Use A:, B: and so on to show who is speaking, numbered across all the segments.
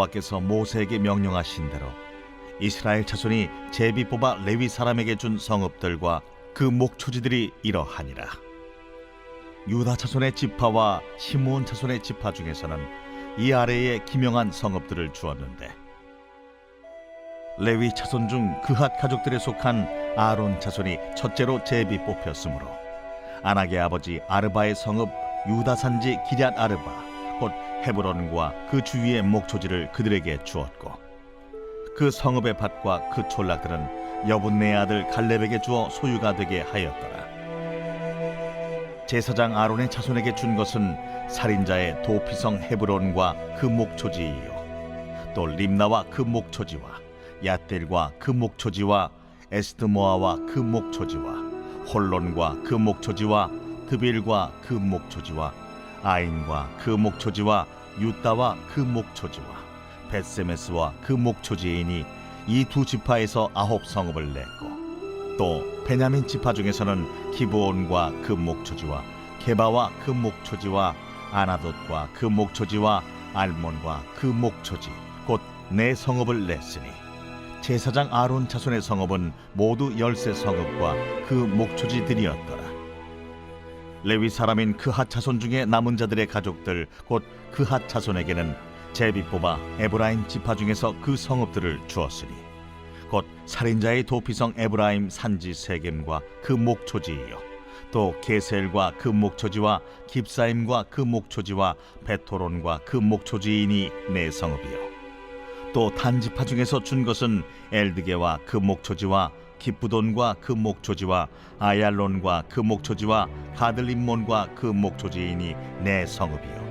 A: 여호와께서 모세에게 명령하신 대로 이스라엘 자손이 제비 뽑아 레위 사람에게 준 성읍들과 그 목초지들이 이러하니라. 유다 자손의 지파와 시므온 자손의 지파 중에서는 이 아래에 기명한 성읍들을 주었는데, 레위 자손 중 그핫 가족들에 속한 아론 자손이 첫째로 제비 뽑혔으므로 아낙의 아버지 아르바의 성읍 유다 산지 기럇 아르바 곧 헤브론과 그 주위의 목초지를 그들에게 주었고, 그 성읍의 밭과 그 촌락들은 여분네 아들 갈렙에게 주어 소유가 되게 하였더라. 제사장 아론의 자손에게 준 것은 살인자의 도피성 헤브론과 그 목초지이요, 또 림나와 그 목초지와 얏델과 그 목초지와 에스드모아와 그 목초지와 홀론과 그 목초지와 드빌과 그 목초지와 아인과 그 목초지와 유다와 그 목초지와 벳세메스와 그 목초지이니 이 두 지파에서 9성읍을 냈고, 또 베냐민 지파 중에서는 기브온과 그 목초지와 게바와 그 목초지와 아나돗과 그 목초지와 알몬과 그 목초지 곧 4성읍을 냈으니 제사장 아론 자손의 성읍은 모두 13성읍과 그 목초지들이었더라. 레위 사람인 그핫 자손 중에 남은 자들의 가족들 곧 그핫 자손에게는 제비 뽑아 에브라임 지파 중에서 그 성읍들을 주었으니 곧 살인자의 도피성 에브라임 산지 세겜과 그 목초지이요, 또 게셀과 그 목초지와 깁사임과 그 목초지와 베토론과 그 목초지이니 4성읍이요. 또 단지파 중에서 준 것은 엘드게와 그 목초지와 기쁘돈과 그 목초지와 아얄론과 그 목초지와 가들림몬과 그 목초지이니 4성읍이요.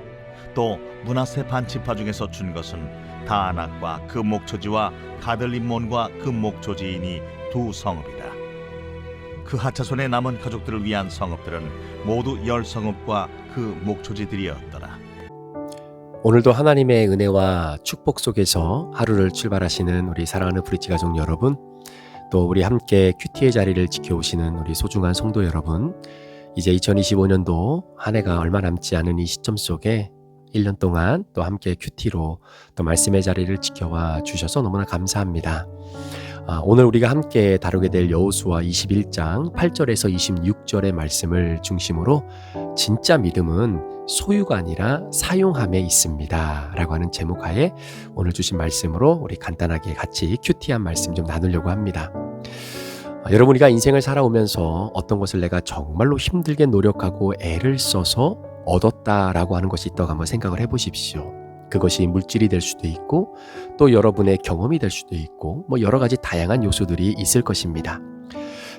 A: 또 므낫세 반지파 중에서 준 것은 다안악과 그 목초지와 가들림몬과 그 목초지이니 2성읍이라. 그 하차손의 남은 가족들을 위한 성읍들은 모두 10성읍과 그 목초지들이었더라.
B: 오늘도 하나님의 은혜와 축복 속에서 하루를 출발하시는 우리 사랑하는 브릿지 가족 여러분, 또 우리 함께 큐티의 자리를 지켜오시는 우리 소중한 성도 여러분, 이제 2025년도 한 해가 얼마 남지 않은 이 시점 속에 1년 동안 또 함께 큐티로 또 말씀의 자리를 지켜와 주셔서 너무나 감사합니다. 오늘 우리가 함께 다루게 될 여호수아 21장 8절에서 26절의 말씀을 중심으로 진짜 믿음은 소유가 아니라 사용함에 있습니다 라고 하는 제목하에 오늘 주신 말씀으로 우리 간단하게 같이 큐티한 말씀 좀 나누려고 합니다. 여러분, 우리가 인생을 살아오면서 어떤 것을 내가 정말로 힘들게 노력하고 애를 써서 얻었다라고 하는 것이 있다고 한번 생각을 해보십시오. 그것이 물질이 될 수도 있고 또 여러분의 경험이 될 수도 있고 여러 가지 다양한 요소들이 있을 것입니다.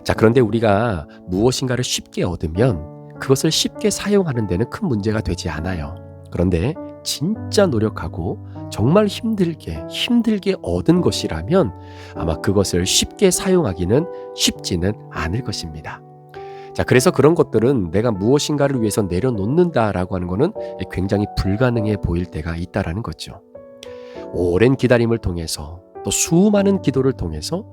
B: 자, 그런데 우리가 무엇인가를 쉽게 얻으면 그것을 쉽게 사용하는 데는 큰 문제가 되지 않아요. 그런데 진짜 노력하고 정말 힘들게 얻은 것이라면 아마 그것을 쉽게 사용하기는 쉽지는 않을 것입니다. 자, 그래서 그런 것들은 내가 무엇인가를 위해서 내려놓는다라고 하는 것은 굉장히 불가능해 보일 때가 있다라는 거죠. 오랜 기다림을 통해서 또 수많은 기도를 통해서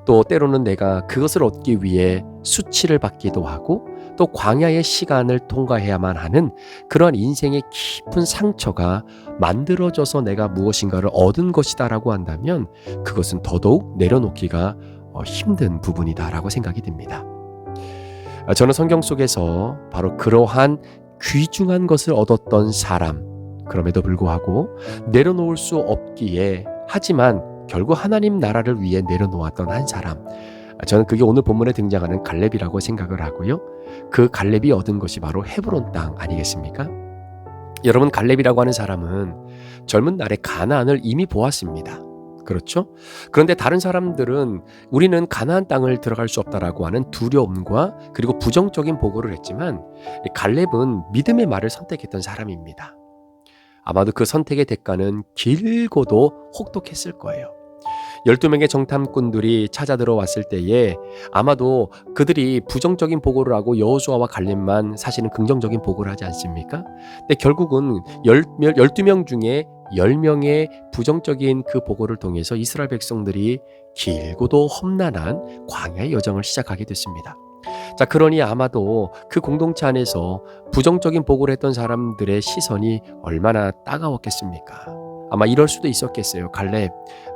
B: 또 때로는 내가 그것을 얻기 위해 수치를 받기도 하고 또 광야의 시간을 통과해야만 하는 그러한 인생의 깊은 상처가 만들어져서 내가 무엇인가를 얻은 것이다라고 한다면 그것은 더더욱 내려놓기가 힘든 부분이다라고 생각이 듭니다. 저는 성경 속에서 바로 그러한 귀중한 것을 얻었던 사람, 그럼에도 불구하고 내려놓을 수 없기에 하지만 결국 하나님 나라를 위해 내려놓았던 한 사람, 저는 그게 오늘 본문에 등장하는 갈렙이라고 생각을 하고요. 그 갈렙이 얻은 것이 바로 헤브론 땅 아니겠습니까? 여러분, 갈렙이라고 하는 사람은 젊은 날에 가나안을 이미 보았습니다. 그렇죠? 그런데 다른 사람들은 우리는 가나안 땅을 들어갈 수 없다라고 하는 두려움과 그리고 부정적인 보고를 했지만 갈렙은 믿음의 말을 선택했던 사람입니다. 아마도 그 선택의 대가는 길고도 혹독했을 거예요. 12명의 정탐꾼들이 찾아 들어왔을 때에 아마도 그들이 부정적인 보고를 하고 여호수아와 갈렙만 사실은 긍정적인 보고를 하지 않습니까? 근데 결국은 12명 중에 10명의 부정적인 그 보고를 통해서 이스라엘 백성들이 길고도 험난한 광야의 여정을 시작하게 됐습니다. 자, 그러니 아마도 그 공동체 안에서 부정적인 보고를 했던 사람들의 시선이 얼마나 따가웠겠습니까? 아마 이럴 수도 있었겠어요. 갈렙,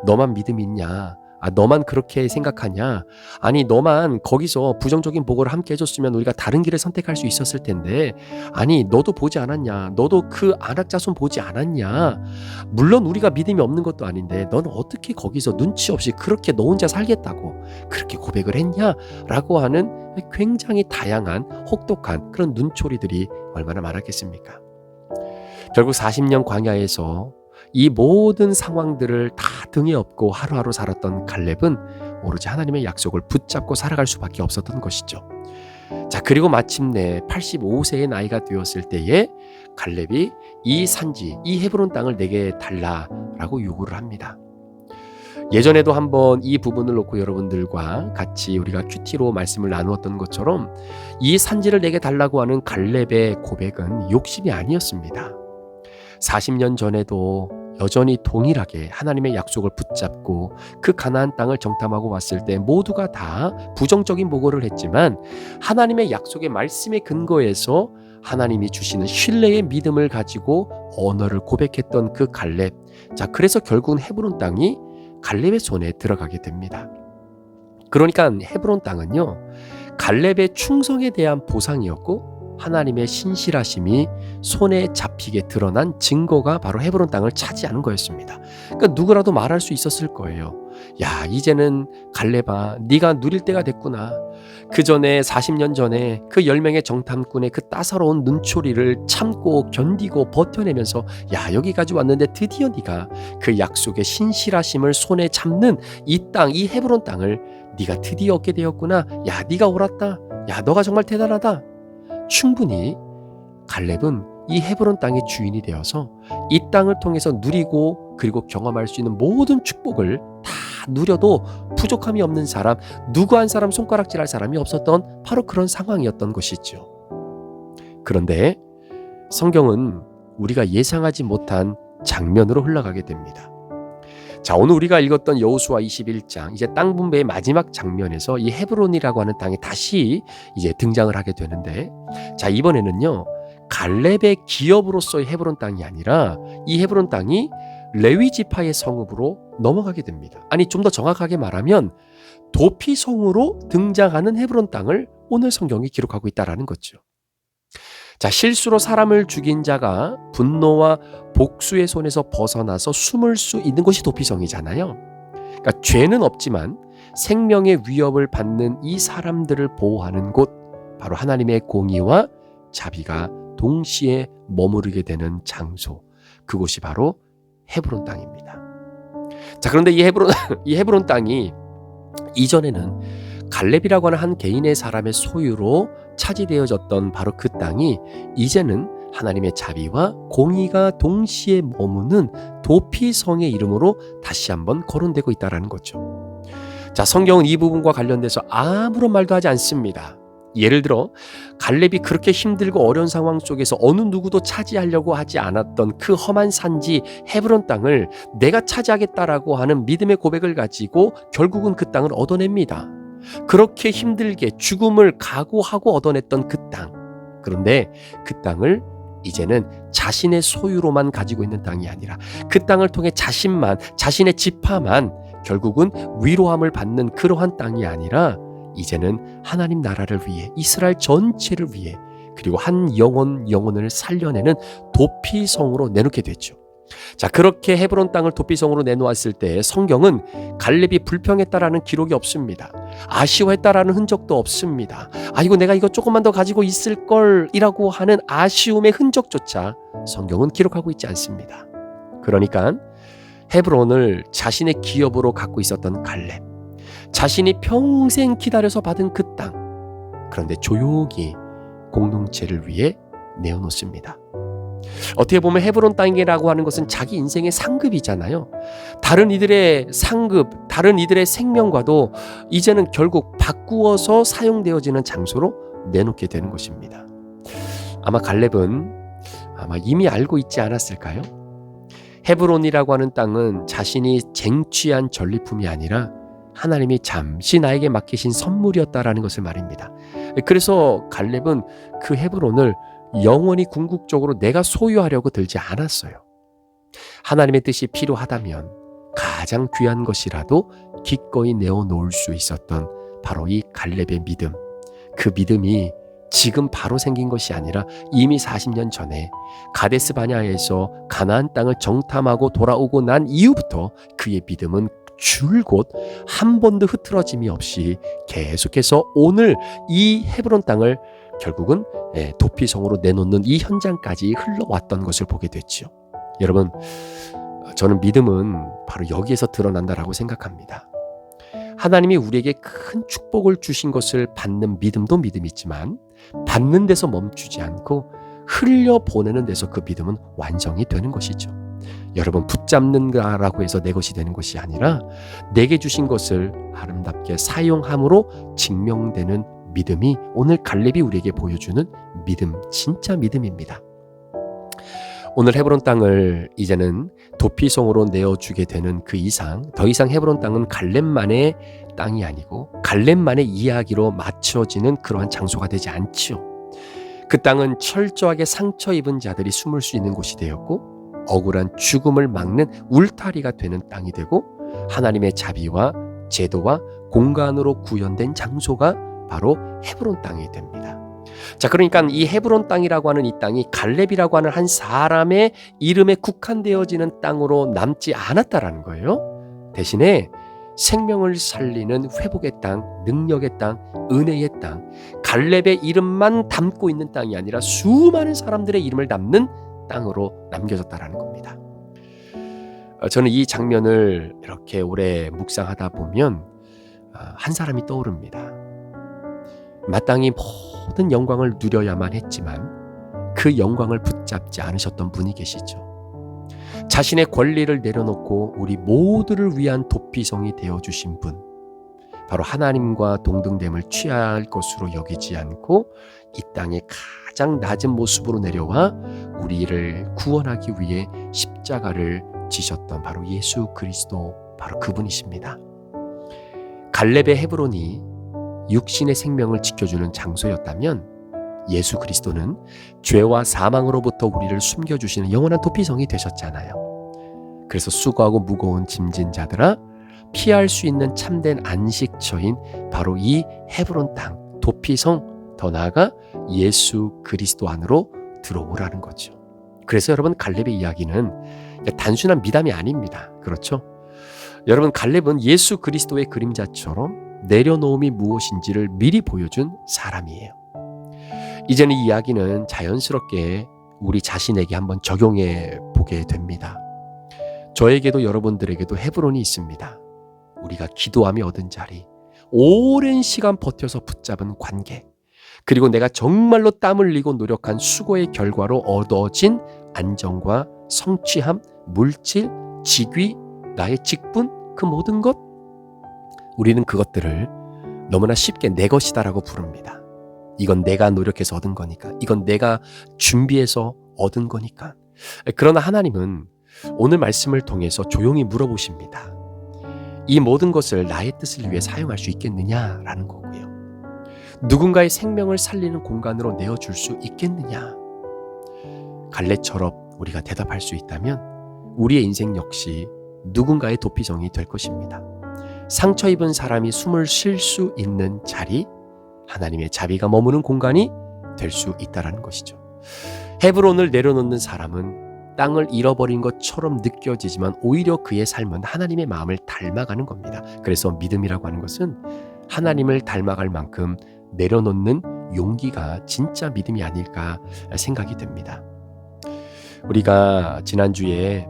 B: 너만 믿음이 있냐? 너만 그렇게 생각하냐? 아니, 너만 거기서 부정적인 보고를 함께 해줬으면 우리가 다른 길을 선택할 수 있었을 텐데, 아니, 너도 보지 않았냐? 너도 그 안악자손 보지 않았냐? 물론 우리가 믿음이 없는 것도 아닌데, 넌 어떻게 거기서 눈치 없이 그렇게 너 혼자 살겠다고 그렇게 고백을 했냐? 라고 하는 굉장히 다양한 혹독한 그런 눈초리들이 얼마나 많았겠습니까? 결국 40년 광야에서 이 모든 상황들을 다 등에 업고 하루하루 살았던 갈렙은 오로지 하나님의 약속을 붙잡고 살아갈 수밖에 없었던 것이죠. 자, 그리고 마침내 85세의 나이가 되었을 때에 갈렙이 이 산지, 이 헤브론 땅을 내게 달라라고 요구를 합니다. 예전에도 한번 이 부분을 놓고 여러분들과 같이 우리가 큐티로 말씀을 나누었던 것처럼 이 산지를 내게 달라고 하는 갈렙의 고백은 욕심이 아니었습니다. 40년 전에도 여전히 동일하게 하나님의 약속을 붙잡고 그 가나안 땅을 정탐하고 왔을 때 모두가 다 부정적인 보고를 했지만 하나님의 약속의 말씀의 근거에서 하나님이 주시는 신뢰의 믿음을 가지고 언어를 고백했던 그 갈렙. 자, 그래서 결국은 헤브론 땅이 갈렙의 손에 들어가게 됩니다. 그러니까 헤브론 땅은요, 갈렙의 충성에 대한 보상이었고 하나님의 신실하심이 손에 잡히게 드러난 증거가 바로 헤브론 땅을 차지하는 거였습니다. 그러니까 누구라도 말할 수 있었을 거예요. 야, 이제는 갈렙아, 네가 누릴 때가 됐구나. 그 전에 40년 전에 그 10명의 정탐꾼의 그 따사로운 눈초리를 참고 견디고 버텨내면서 야, 여기까지 왔는데 드디어 네가 그 약속의 신실하심을 손에 잡는 이 땅, 이 헤브론 땅을 네가 드디어 얻게 되었구나. 야, 네가 옳았다. 야, 너가 정말 대단하다. 충분히 갈렙은 이 헤브론 땅의 주인이 되어서 이 땅을 통해서 누리고 그리고 경험할 수 있는 모든 축복을 다 누려도 부족함이 없는 사람, 누구 한 사람 손가락질할 사람이 없었던 바로 그런 상황이었던 것이죠. 그런데 성경은 우리가 예상하지 못한 장면으로 흘러가게 됩니다. 자, 오늘 우리가 읽었던 여호수아 21장, 이제 땅 분배의 마지막 장면에서 이 헤브론이라고 하는 땅이 다시 이제 등장을 하게 되는데, 자, 이번에는요, 갈렙의 기업으로서의 헤브론 땅이 아니라 이 헤브론 땅이 레위 지파의 성읍으로 넘어가게 됩니다. 아니, 좀 더 정확하게 말하면 도피성으로 등장하는 헤브론 땅을 오늘 성경이 기록하고 있다라는 거죠. 자, 실수로 사람을 죽인 자가 분노와 복수의 손에서 벗어나서 숨을 수 있는 곳이 도피성이잖아요. 그러니까 죄는 없지만 생명의 위협을 받는 이 사람들을 보호하는 곳, 바로 하나님의 공의와 자비가 동시에 머무르게 되는 장소, 그곳이 바로 헤브론 땅입니다. 자, 그런데 이 헤브론 땅이 이전에는 갈렙이라고 하는 한 개인의 사람의 소유로 차지되어졌던 바로 그 땅이 이제는 하나님의 자비와 공의가 동시에 머무는 도피성의 이름으로 다시 한번 거론되고 있다는 거죠. 자, 성경은 이 부분과 관련돼서 아무런 말도 하지 않습니다. 예를 들어 갈렙이 그렇게 힘들고 어려운 상황 속에서 어느 누구도 차지하려고 하지 않았던 그 험한 산지 헤브론 땅을 내가 차지하겠다라고 하는 믿음의 고백을 가지고 결국은 그 땅을 얻어냅니다. 그렇게 힘들게 죽음을 각오하고 얻어냈던 그 땅. 그런데 그 땅을 이제는 자신의 소유로만 가지고 있는 땅이 아니라 그 땅을 통해 자신만, 자신의 지파만 결국은 위로함을 받는 그러한 땅이 아니라 이제는 하나님 나라를 위해, 이스라엘 전체를 위해, 그리고 한 영혼을 살려내는 도피성으로 내놓게 됐죠. 자, 그렇게 헤브론 땅을 도피성으로 내놓았을 때 성경은 갈렙이 불평했다라는 기록이 없습니다. 아쉬워했다라는 흔적도 없습니다. 아이고, 내가 이거 조금만 더 가지고 있을 걸이라고 하는 아쉬움의 흔적조차 성경은 기록하고 있지 않습니다. 그러니까 헤브론을 자신의 기업으로 갖고 있었던 갈렙, 자신이 평생 기다려서 받은 그 땅, 그런데 조용히 공동체를 위해 내어놓습니다. 어떻게 보면 헤브론 땅이라고 하는 것은 자기 인생의 상급이잖아요. 다른 이들의 상급, 다른 이들의 생명과도 이제는 결국 바꾸어서 사용되어지는 장소로 내놓게 되는 것입니다. 아마 갈렙은 이미 알고 있지 않았을까요? 헤브론이라고 하는 땅은 자신이 쟁취한 전리품이 아니라 하나님이 잠시 나에게 맡기신 선물이었다라는 것을 말입니다. 그래서 갈렙은 그 헤브론을 영원히 궁극적으로 내가 소유하려고 들지 않았어요. 하나님의 뜻이 필요하다면 가장 귀한 것이라도 기꺼이 내어놓을 수 있었던 바로 이 갈렙의 믿음. 그 믿음이 지금 바로 생긴 것이 아니라 이미 40년 전에 가데스 바냐에서 가나안 땅을 정탐하고 돌아오고 난 이후부터 그의 믿음은 줄곧 한 번도 흐트러짐이 없이 계속해서 오늘 이 헤브론 땅을 결국은 도피성으로 내놓는 이 현장까지 흘러왔던 것을 보게 됐죠. 여러분, 저는 믿음은 바로 여기에서 드러난다라고 생각합니다. 하나님이 우리에게 큰 축복을 주신 것을 받는 믿음도 믿음이지만 받는 데서 멈추지 않고 흘려보내는 데서 그 믿음은 완성이 되는 것이죠. 여러분, 붙잡는다라고 해서 내 것이 되는 것이 아니라 내게 주신 것을 아름답게 사용함으로 증명되는 믿음이 오늘 갈렙이 우리에게 보여주는 믿음, 진짜 믿음입니다. 오늘 헤브론 땅을 이제는 도피성으로 내어주게 되는 그 이상 더 이상 헤브론 땅은 갈렙만의 땅이 아니고 갈렙만의 이야기로 맞춰지는 그러한 장소가 되지 않지요. 그 땅은 철저하게 상처 입은 자들이 숨을 수 있는 곳이 되었고 억울한 죽음을 막는 울타리가 되는 땅이 되고 하나님의 자비와 제도와 공간으로 구현된 장소가 바로 헤브론 땅이 됩니다. 자, 그러니까 이 헤브론 땅이라고 하는 이 땅이 갈렙이라고 하는 한 사람의 이름에 국한되어지는 땅으로 남지 않았다라는 거예요. 대신에 생명을 살리는 회복의 땅, 능력의 땅, 은혜의 땅, 갈렙의 이름만 담고 있는 땅이 아니라 수많은 사람들의 이름을 담는 땅으로 남겨졌다라는 겁니다. 저는 이 장면을 이렇게 오래 묵상하다 보면 한 사람이 떠오릅니다. 마땅히 모든 영광을 누려야만 했지만 그 영광을 붙잡지 않으셨던 분이 계시죠. 자신의 권리를 내려놓고 우리 모두를 위한 도피성이 되어주신 분, 바로 하나님과 동등됨을 취할 것으로 여기지 않고 이 땅에 가장 낮은 모습으로 내려와 우리를 구원하기 위해 십자가를 지셨던 바로 예수 그리스도, 바로 그분이십니다. 갈렙의 헤브론이 육신의 생명을 지켜주는 장소였다면 예수 그리스도는 죄와 사망으로부터 우리를 숨겨주시는 영원한 도피성이 되셨잖아요. 그래서 수고하고 무거운 짐진 자들아 피할 수 있는 참된 안식처인 바로 이 헤브론 땅, 도피성, 더 나아가 예수 그리스도 안으로 들어오라는 거죠. 그래서 여러분, 갈렙의 이야기는 단순한 미담이 아닙니다. 그렇죠? 여러분, 갈렙은 예수 그리스도의 그림자처럼 내려놓음이 무엇인지를 미리 보여준 사람이에요. 이제는 이 이야기는 자연스럽게 우리 자신에게 한번 적용해 보게 됩니다. 저에게도 여러분들에게도 헤브론이 있습니다. 우리가 기도하며 얻은 자리, 오랜 시간 버텨서 붙잡은 관계, 그리고 내가 정말로 땀 흘리고 노력한 수고의 결과로 얻어진 안정과 성취함, 물질, 직위, 나의 직분, 그 모든 것, 우리는 그것들을 너무나 쉽게 내 것이다라고 부릅니다. 이건 내가 노력해서 얻은 거니까, 이건 내가 준비해서 얻은 거니까. 그러나 하나님은 오늘 말씀을 통해서 조용히 물어보십니다. 이 모든 것을 나의 뜻을 위해 사용할 수 있겠느냐라는 거고요. 누군가의 생명을 살리는 공간으로 내어줄 수 있겠느냐. 갈렙처럼 우리가 대답할 수 있다면 우리의 인생 역시 누군가의 도피성이 될 것입니다. 상처 입은 사람이 숨을 쉴 수 있는 자리, 하나님의 자비가 머무는 공간이 될 수 있다는 것이죠. 헤브론을 내려놓는 사람은 땅을 잃어버린 것처럼 느껴지지만 오히려 그의 삶은 하나님의 마음을 닮아가는 겁니다. 그래서 믿음이라고 하는 것은 하나님을 닮아갈 만큼 내려놓는 용기가 진짜 믿음이 아닐까 생각이 됩니다. 우리가 지난주에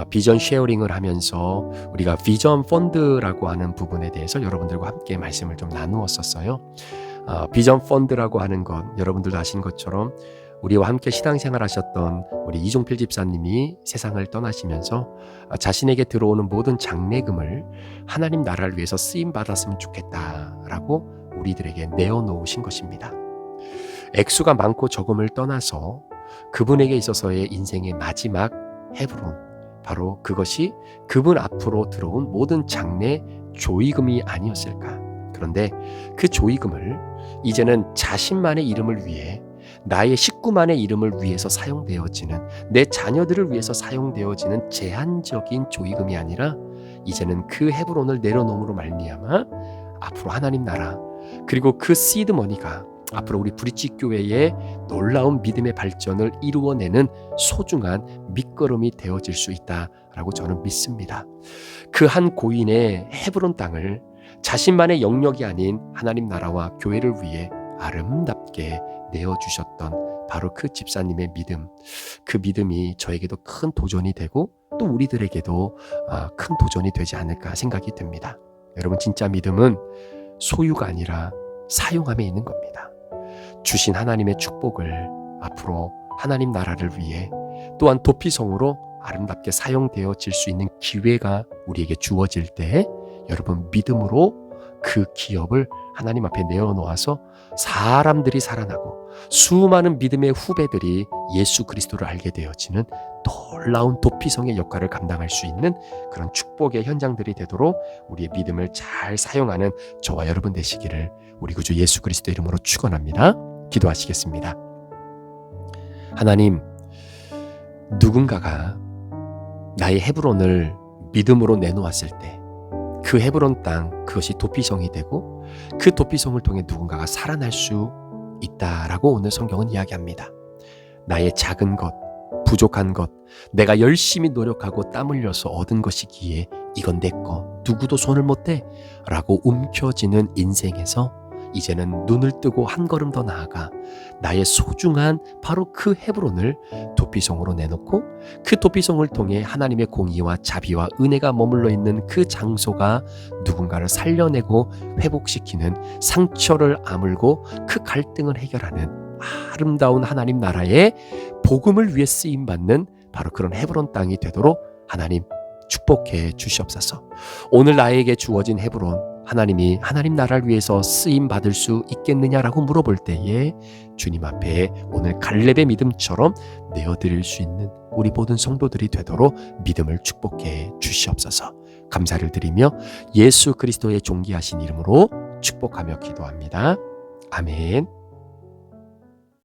B: 비전 쉐어링을 하면서 우리가 비전 펀드라고 하는 부분에 대해서 여러분들과 함께 말씀을 좀 나누었었어요. 비전 펀드라고 하는 건 여러분들도 아시는 것처럼 우리와 함께 신앙생활 하셨던 우리 이종필 집사님이 세상을 떠나시면서 자신에게 들어오는 모든 장래금을 하나님 나라를 위해서 쓰임 받았으면 좋겠다라고 우리들에게 내어놓으신 것입니다. 액수가 많고 적음을 떠나서 그분에게 있어서의 인생의 마지막 헤브론, 바로 그것이 그분 앞으로 들어온 모든 장래 조의금이 아니었을까. 그런데 그 조의금을 이제는 자신만의 이름을 위해 나의 식구만의 이름을 위해서 사용되어지는, 내 자녀들을 위해서 사용되어지는 제한적인 조의금이 아니라 이제는 그 헤브론을 내려놓음으로 말미암아 앞으로 하나님 나라, 그리고 그 시드 머니가 앞으로 우리 브릿지 교회의 놀라운 믿음의 발전을 이루어내는 소중한 밑거름이 되어질 수 있다라고 저는 믿습니다. 그 한 고인의 헤브론 땅을 자신만의 영역이 아닌 하나님 나라와 교회를 위해 아름답게 내어주셨던 바로 그 집사님의 믿음, 그 믿음이 저에게도 큰 도전이 되고 또 우리들에게도 큰 도전이 되지 않을까 생각이 듭니다. 여러분, 진짜 믿음은 소유가 아니라 사용함에 있는 겁니다. 주신 하나님의 축복을 앞으로 하나님 나라를 위해 또한 도피성으로 아름답게 사용되어질 수 있는 기회가 우리에게 주어질 때 여러분, 믿음으로 그 기업을 하나님 앞에 내어놓아서 사람들이 살아나고 수많은 믿음의 후배들이 예수 그리스도를 알게 되어지는 놀라운 도피성의 역할을 감당할 수 있는 그런 축복의 현장들이 되도록 우리의 믿음을 잘 사용하는 저와 여러분 되시기를 우리 구주 예수 그리스도 이름으로 축원합니다. 기도하시겠습니다. 하나님, 누군가가 나의 헤브론을 믿음으로 내놓았을 때 그 헤브론 땅, 그것이 도피성이 되고 그 도피성을 통해 누군가가 살아날 수 있다라고 오늘 성경은 이야기합니다. 나의 작은 것, 부족한 것, 내가 열심히 노력하고 땀 흘려서 얻은 것이기에 이건 내 거, 누구도 손을 못 대 라고 움켜쥐는 인생에서 이제는 눈을 뜨고 한 걸음 더 나아가 나의 소중한 바로 그 헤브론을 도피성으로 내놓고 그 도피성을 통해 하나님의 공의와 자비와 은혜가 머물러 있는 그 장소가 누군가를 살려내고 회복시키는, 상처를 아물고 그 갈등을 해결하는 아름다운 하나님 나라의 복음을 위해 쓰임받는 바로 그런 헤브론 땅이 되도록 하나님 축복해 주시옵소서. 오늘 나에게 주어진 헤브론, 하나님이 하나님 나라를 위해서 쓰임 받을 수 있겠느냐라고 물어볼 때에 주님 앞에 오늘 갈렙의 믿음처럼 내어드릴 수 있는 우리 모든 성도들이 되도록 믿음을 축복해 주시옵소서. 감사를 드리며 예수 그리스도의 존귀하신 이름으로 축복하며 기도합니다. 아멘.